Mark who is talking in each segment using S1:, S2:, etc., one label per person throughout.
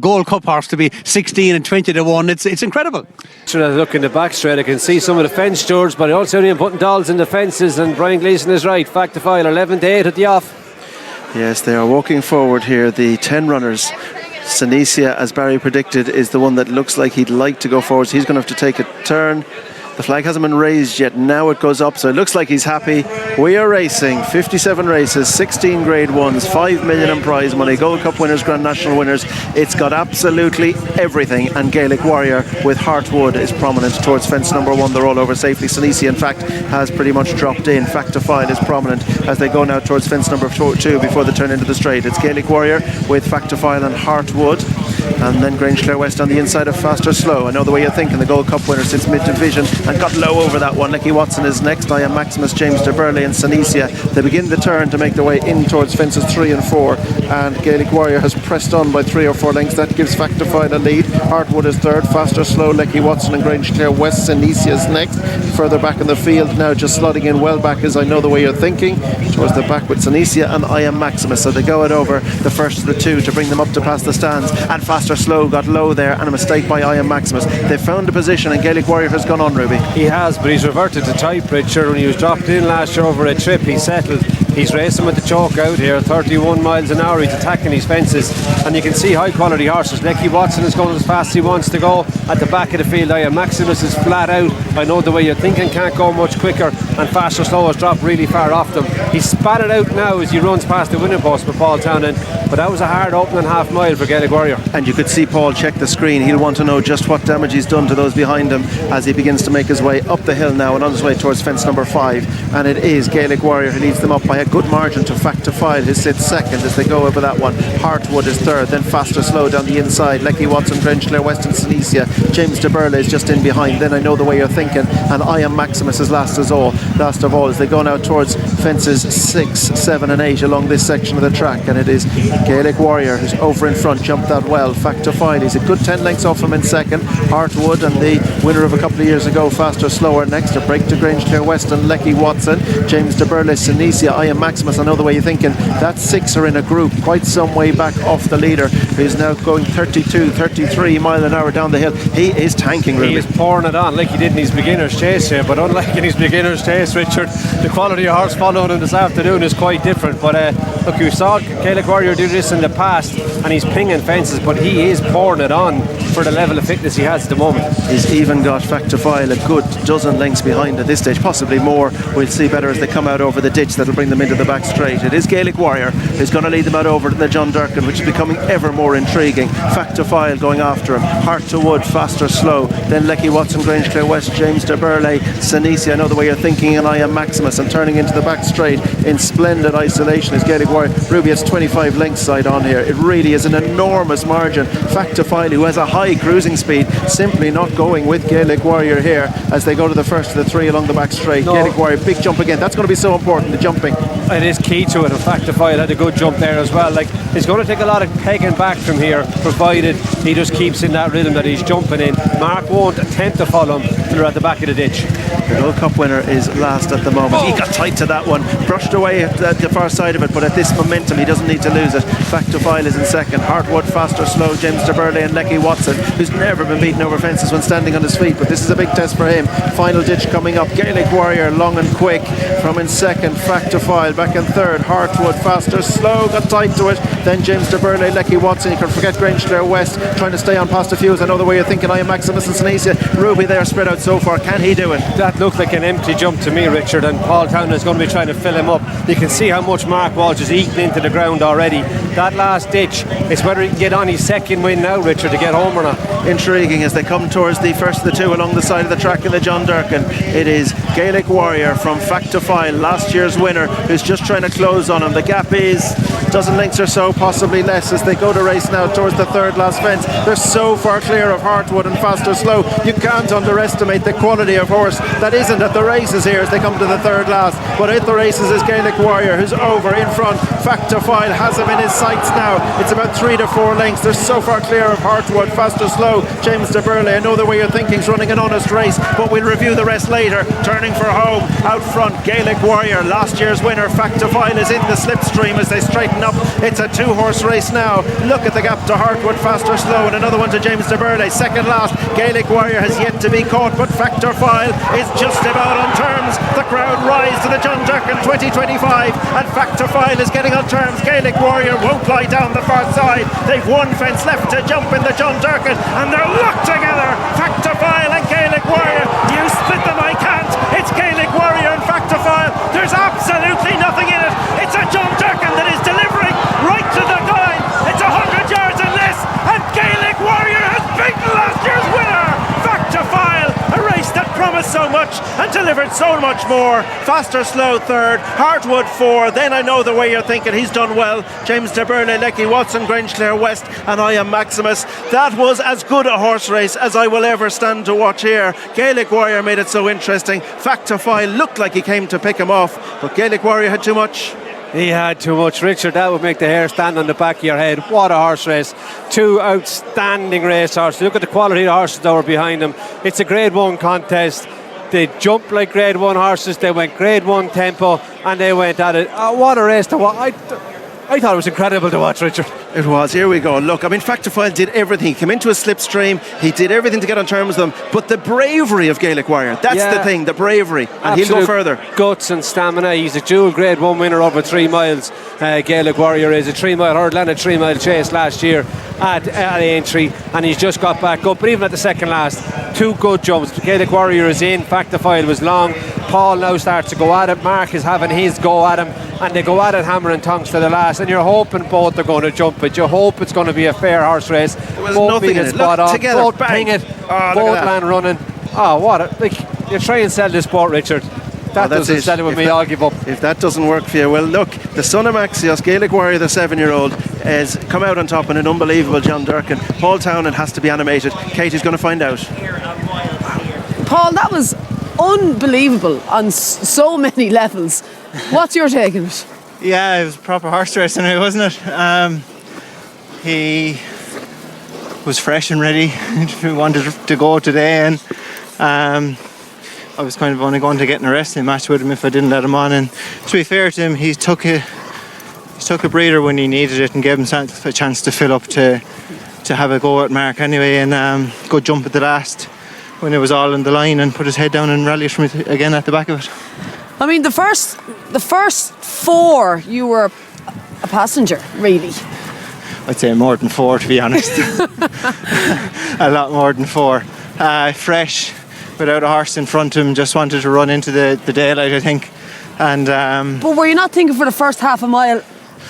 S1: Gold Cup horse to be 16 and 20 to 1. It's incredible.
S2: Should I look in the back straight, I can see some of the fence stewards, but I also need putting dolls in the fences, and Brian Gleeson is right. Factifile 11 to 8 at the off.
S3: Yes, they are walking forward here, the 10 runners. Sinicia, as Barry predicted, is the one that looks like he'd like to go forward. So he's going to have to take a turn. The flag hasn't been raised yet. Now it goes up, so it looks like he's happy. We are racing 57 races, 16 grade ones, 5 million in prize money, Gold Cup winners, Grand National winners. It's got absolutely everything, and Gaelic Warrior with Heartwood is prominent towards fence number 1. They're all over safely. Sinicia, in fact, has pretty much dropped in. Factifile is prominent as they go now towards fence number 2 before they turn into the straight. It's Gaelic Warrior with Factifile and Heartwood, and then Grange Clare West on the inside of Fastorslow. I know the way you're thinking, the Gold Cup winner since mid-division, and got low over that one. Lecky Watson is next. I Am Maximus, James de Burley and Sinicia. They begin the turn to make their way in towards fences 3 and 4, and Gaelic Warrior has pressed on by 3 or 4 lengths. That gives Factifile a lead. Heartwood is third. Fastorslow, Lecky Watson and Grange Clare West. Sinicia is next. Further back in the field now, just slotting in well back, as I know the way you're thinking, towards the back with Sinicia and I Am Maximus. So they go it over the first of the 2 to bring them up to past the stands, and Fastorslow got low there, and a mistake by I Am Maximus. They found a position, and Gaelic Warrior has gone on, Ruby.
S2: He has, but he's reverted to type, Richard. When he was dropped in last year over a trip, he settled. He's racing with the choke out here, 31 miles an hour. He's attacking these fences, and you can see high quality horses. Lecky Watson is going as fast as he wants to go. At the back of the field, I Am Maximus is flat out. I know the way you're thinking, can't go much quicker, and Fastorslow has dropped really far off them. He's spat it out now as he runs past the winning post with Paul Townend, but that was a hard opening half mile for Gaelic Warrior.
S3: And you could see Paul check the screen. He'll want to know just what damage he's done to those behind him as he begins to make his way up the hill now and on his way towards fence number 5. And it is Gaelic Warrior who leads them up by a good margin to Factifile, who sits second as they go over that one. Heartwood is third, then Fastorslow down the inside. Lecky Watson, Grange Clare West and Sinicia. James de Burley is just in behind. Then I know the way you're thinking, and I Am Maximus is last of all as they go now towards fences 6, 7 and 8 along this section of the track. And it is Gaelic Warrior who's over in front, jumped that well. Factifile, he's a good 10 lengths off him in second. Heartwood and the winner of a couple of years ago, Fastorslow, are next. A break to Grange Clare West and Lecky Watson. James de Burley, Sinicia, I Am Maximus. I know the way you're thinking. That 6 are in a group quite some way back off the leader, who's now going 32, 33 mile an hour down the hill. He is tanking, Ruby.
S2: He is pouring it on like he did in his beginner's chase here, but unlike in his beginner's chase, Richard, the quality of horse following him this afternoon is quite different. But look, you saw Gaelic Warrior do this in the past, and he's pinging fences, but he is pouring it on for the level of fitness he has at the moment.
S3: He's even got Factifile a good dozen lengths behind at this stage, possibly more. We'll see better as they come out over the ditch that'll bring them into the back straight. It is Gaelic Warrior who's going to lead them out over to the John Durkan, which is becoming ever more intriguing. Factifile going after him. Heart to Wood, Fastorslow, then Lecky Watson, Grange Clare West, James de Burley, Sinicia, I know the way you're thinking, and I Am Maximus, and turning into the back straight in splendid isolation is Gaelic Warrior. Ruby has 25 lengths side on here. It really is an enormous margin. Factifile, who has a high cruising speed, simply not going with Gaelic Warrior here as they go to the first of the 3 along the back straight. No. Gaelic Warrior, big jump again. That's going to be so important, the jumping.
S2: It is key to it. In fact, Factifile had a good jump there as well. Like, he's going to take a lot of pegging back from here, provided he just keeps in that rhythm that he's jumping in. Mark won't attempt to follow him till they're at the back of the ditch.
S3: The Gold Cup winner is last at the moment. He got tight to that one, brushed away at the far side of it, but at this momentum he doesn't need to lose it. Factifile is in second. Heartwood, Fastorslow, James de Burley and Lecky Watson, who's never been beaten over fences when standing on his feet, but this is a big test for him. Final ditch coming up. Gaelic Warrior long and quick from in second. Factifile back in third. Heartwood, Fastorslow got tight to it. Then James de Burley, Lecky Watson. You can forget Grange Clare West trying to stay on past a few. I know the way you're thinking. I Am Maximus and Sinicia. Ruby there spread out so far. Can he do it?
S2: That looked like an empty jump to me, Richard, and Paul Townend is going to be trying to fill him up. You can see how much Mark Walsh is eating into the ground already. That last ditch is whether he can get on his second win now, Richard, to get home or not.
S3: Intriguing as they come towards the first of the 2 along the side of the track in the John Durkan. It is Gaelic Warrior from Factifile, last year's winner, who's just trying to close on him. The gap is a dozen lengths or so, possibly less, as they go to race now towards the third last fence. They're so far clear of Heartwood and Fastorslow. You can't underestimate the quality of horse that isn't at the races here as they come to the third last. But at the races is Gaelic Warrior, who's over in front. Factophile has him in his sights now. It's about 3 to 4 lengths. They're so far clear of Hartwood. Fastorslow, James de Burley. I know the way you're thinking's running an honest race, but we'll review the rest later. Turning for home, out front, Gaelic Warrior, last year's winner. Factophile is in the slipstream as they straighten up. It's a 2-horse race now. Look at the gap to Hartwood, Fastorslow, and another one to James de Burley. Second last, Gaelic Warrior has yet to be caught, but Factophile is just about on terms. The crowd rise to the John Durkan 2025, and Factophile is getting on terms. Gaelic Warrior won't lie down the far side. They've one fence left to jump in the John Durkan, and they're locked together. Factophile and Gaelic Warrior. You split them, I can't. It's Gaelic Warrior and Factophile. There's absolutely nothing in it. It's a John Durkan that is delivering right to the line. It's 100 yards and less, and Gaelic Warrior has beaten last year's winner. Factophile, a race that promised so much and delivered so much more. Fastorslow third, Hartwood 4. Then I know the way you're thinking, he's done well. James de Burley, Lecky Watson, Grangeclare West, and I am Maximus. That was as good a horse race as I will ever stand to watch here. Gaelic Warrior made it so interesting. Factophile looked like he came to pick him off, but Gaelic Warrior had too much.
S2: He had too much, Richard. That would make the hair stand on the back of your head. What a horse race. Two outstanding race horses. Look at the quality of the horses that were behind them. It's a grade 1 contest. They jumped like grade 1 horses. They went grade 1 tempo, and they went at it. Oh, what a race to watch. I thought it was incredible to watch, Richard.
S3: It was. Here we go. Look, I mean, Factophile did everything. He came into a slipstream. He did everything to get on terms with them. But the bravery of Gaelic Warrior, that's the thing, the bravery. And
S2: absolute
S3: he'll go further.
S2: Guts and stamina. He's a dual grade 1 winner over 3 miles. Gaelic Warrior is a 3-mile hurdle and a 3-mile chase last year at Aintree, and he's just got back up. But even at the second last, 2 good jumps. Gaelic Warrior is in. Factophile was long. Paul now starts to go at it. Mark is having his go at him, and they go at it hammer and tongs to the last, and you're hoping both are going to jump it. You hope it's going to be a fair horse race. Both beat it spot on,
S3: together,
S2: both
S3: bang.
S2: ping it, both land running. Oh, what a, like, you try and sell this sport, Richard. That doesn't sell it with me, I'll give up.
S3: If that doesn't work for you, well, look, the son of Maxios, Gaelic Warrior, the 7-year-old, has come out on top in an unbelievable John Durkan. Paul Townend has to be animated. Katie's going to find out.
S4: Paul, that was unbelievable on so many levels. What's your take on it?
S5: Yeah, it was a proper horse race anyway, wasn't it? He was fresh and ready. He wanted to go today, and I was kind of only going to get in a wrestling match with him if I didn't let him on. And to be fair to him, he took a breather when he needed it and gave himself a chance to fill up to have a go at Mark anyway, and good jump at the last when it was all in the line, and put his head down and rallied from it again at the back of it.
S4: I mean, the first 4, you were a passenger, really.
S5: I'd say more than 4, to be honest. A lot more than 4. Fresh, without a horse in front of him, just wanted to run into the daylight, I think. And
S4: but were you not thinking for the first half a mile,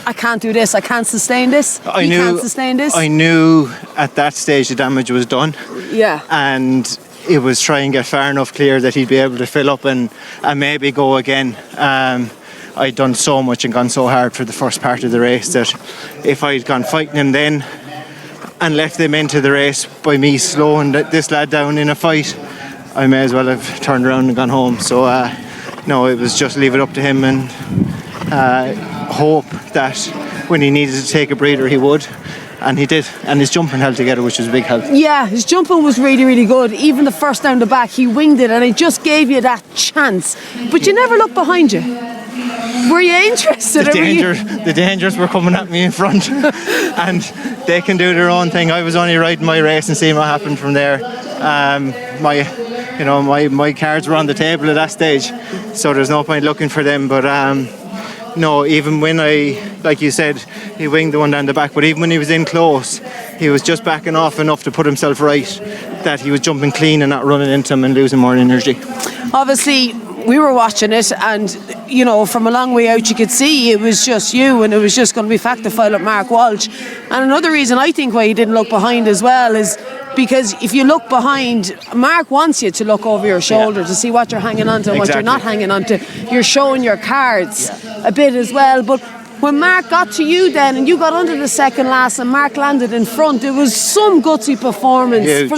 S4: I can't do this, I can't sustain this?
S5: I
S4: can't sustain this?
S5: I knew at that stage the damage was done.
S4: Yeah.
S5: And it was try and get far enough clear that he'd be able to fill up and maybe go again. I'd done so much and gone so hard for the first part of the race that if I'd gone fighting him then and left him into the race by me slowing this lad down in a fight, I may as well have turned around and gone home. So no, it was just leave it up to him and hope that when he needed to take a breather he would. And he did, and his jumping held together, which was a big help.
S4: Yeah, his jumping was really, really good. Even the first down the back, he winged it, and it just gave you that chance. But you never looked behind you. Were you interested?
S5: The dangers were coming at me in front, and they can do their own thing. I was only riding my race and seeing what happened from there. My cards were on the table at that stage, so there's no point looking for them. But no, even when like you said, he winged the one down the back, but even when he was in close, he was just backing off enough to put himself right, that he was jumping clean and not running into him and losing more energy.
S4: Obviously, we were watching it, and you know, from a long way out you could see it was just you, and it was just going to be Factophile at Mark Walsh. And another reason I think why he didn't look behind as well is because if you look behind, Mark wants you to look over your shoulder to see what you're hanging on to and what you're not hanging on to. You're showing your cards a bit as well. But when Mark got to you then, and you got under the second last and Mark landed in front, it was some gutsy performance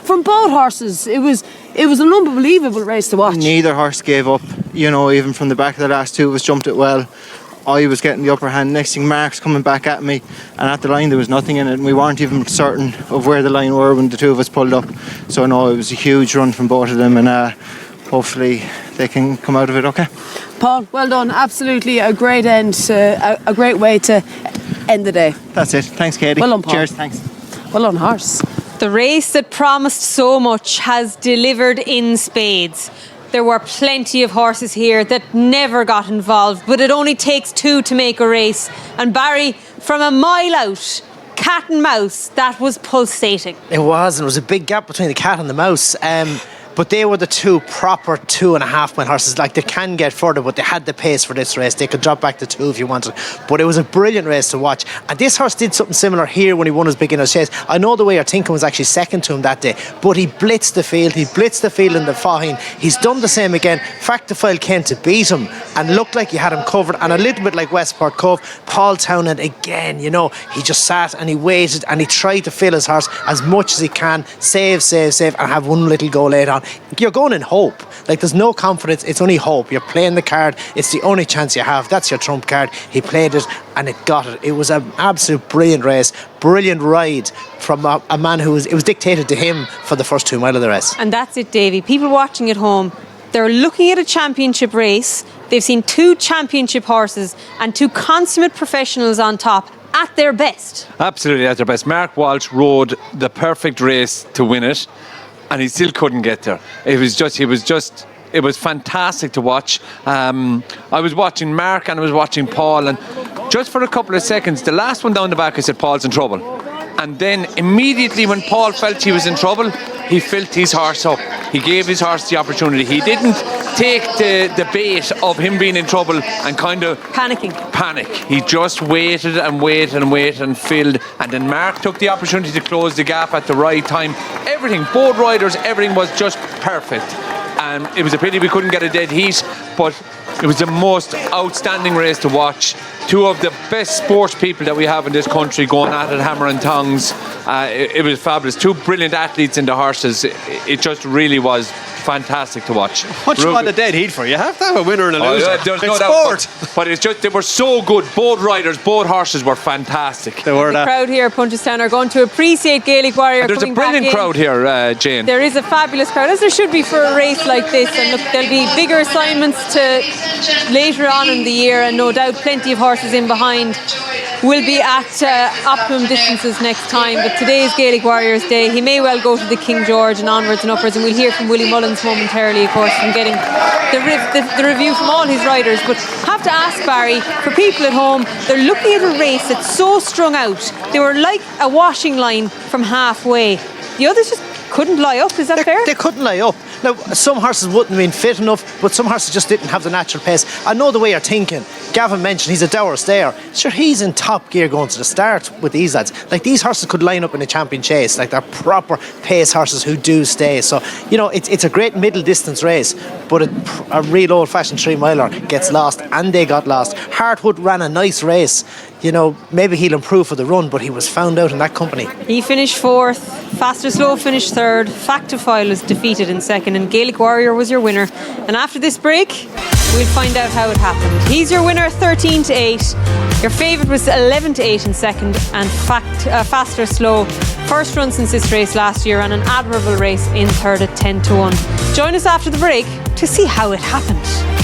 S4: from both horses. It was an unbelievable race to watch.
S5: Neither horse gave up, even from the back of the last 2 was jumped it well. I was getting the upper hand. Next thing, Mark's coming back at me, and at the line there was nothing in it, and we weren't even certain of where the line were when the two of us pulled up. So no, it was a huge run from both of them, and hopefully they can come out of it okay.
S4: Paul, well done. Absolutely a great end, a great way to end the day.
S5: That's it. Thanks, Katie.
S4: Well done, Paul.
S5: Cheers. Thanks.
S4: Well done, horse.
S6: The race that promised so much has delivered in spades. There were plenty of horses here that never got involved, but it only takes two to make a race. And Barry, from a mile out, cat and mouse, that was pulsating.
S7: It was, and there was a big gap between the cat and the mouse. But they were the two proper 2.5 mile horses. Like, they can get further, but they had the pace for this race. They could drop back to 2 if you wanted. But it was a brilliant race to watch. And this horse did something similar here when he won his beginner's chase. I know the way Tinkin was actually second to him that day, but he blitzed the field. He blitzed the field in the Fahine. He's done the same again. Factophile came to beat him and looked like he had him covered. And a little bit like Westport Cove, Paul Townend again, you know, he just sat and he waited and he tried to fill his horse as much as he can. Save, and have one little go later on. You're going in hope. Like, there's no confidence, it's only hope. You're playing the card, it's the only chance you have. That's your trump card. He played it and it got it. It was an absolute brilliant race, brilliant ride from a man who it was dictated to him for the first 2 mile of the race.
S6: And that's it, Davy. People watching at home, they're looking at a championship race. They've seen 2 championship horses and 2 consummate professionals on top at their best.
S8: Absolutely at their best. Mark Walsh rode the perfect race to win it, and he still couldn't get there. It was fantastic to watch. I was watching Mark and I was watching Paul, and just for a couple of seconds, the last one down the back, I said, Paul's in trouble. And then immediately when Paul felt he was in trouble, he filled his horse up. He gave his horse the opportunity. He didn't take the bait of him being in trouble and kind of panic. He just waited and filled. And then Mark took the opportunity to close the gap at the right time. Everything, both riders, everything was just perfect. And it was a pity we couldn't get a dead heat, but it was the most outstanding race to watch. 2 of the best sports people that we have in this country going at it, hammer and tongs. It was fabulous. 2 brilliant athletes in the horses. It just really was fantastic to watch.
S1: What you want a dead heat for? You have to have a winner and a loser.
S8: There's
S1: It's
S8: no
S1: sport.
S8: doubt. But it's just, they were so good. Both riders, both horses were fantastic.
S1: They were
S6: The crowd here at Punchestown are going to appreciate Gaelic Warrior.
S8: There's a brilliant crowd here, Jane.
S6: There is a fabulous crowd, as there should be for a race like this. And look, there'll be bigger assignments to later on in the year, and no doubt plenty of horses in behind will be at optimum distances next time. But today is Gaelic Warriors Day. He may well go to the King George and onwards and upwards, and we'll hear from Willie Mullins momentarily, of course, from getting the review from all his riders. But have to ask Barry, for people at home, they're looking at a race that's so strung out. They were like a washing line from halfway. The others just couldn't lie up. Is that fair?
S7: They couldn't lie up. Now, some horses wouldn't have been fit enough, but some horses just didn't have the natural pace. I know the way you're thinking. Gavin mentioned he's a dour stayer. Sure, he's in top gear going to the start with these lads. Like, these horses could line up in a champion chase. Like, they're proper pace horses who do stay. So, you know, it's a great middle distance race, but a real old fashioned 3 miler gets lost, and they got lost. Hartwood ran a nice race. You know, maybe he'll improve for the run, but he was found out in that company.
S6: He finished 4th, Fastorslow finished 3rd, Factophile was defeated in 2nd, and Gaelic Warrior was your winner. And after this break, we'll find out how it happened. He's your winner, 13-8. Your favourite was 11-8 in 2nd, and Fastorslow, first run since this race last year, and an admirable race in 3rd at 10-1. Join us after the break to see how it happened.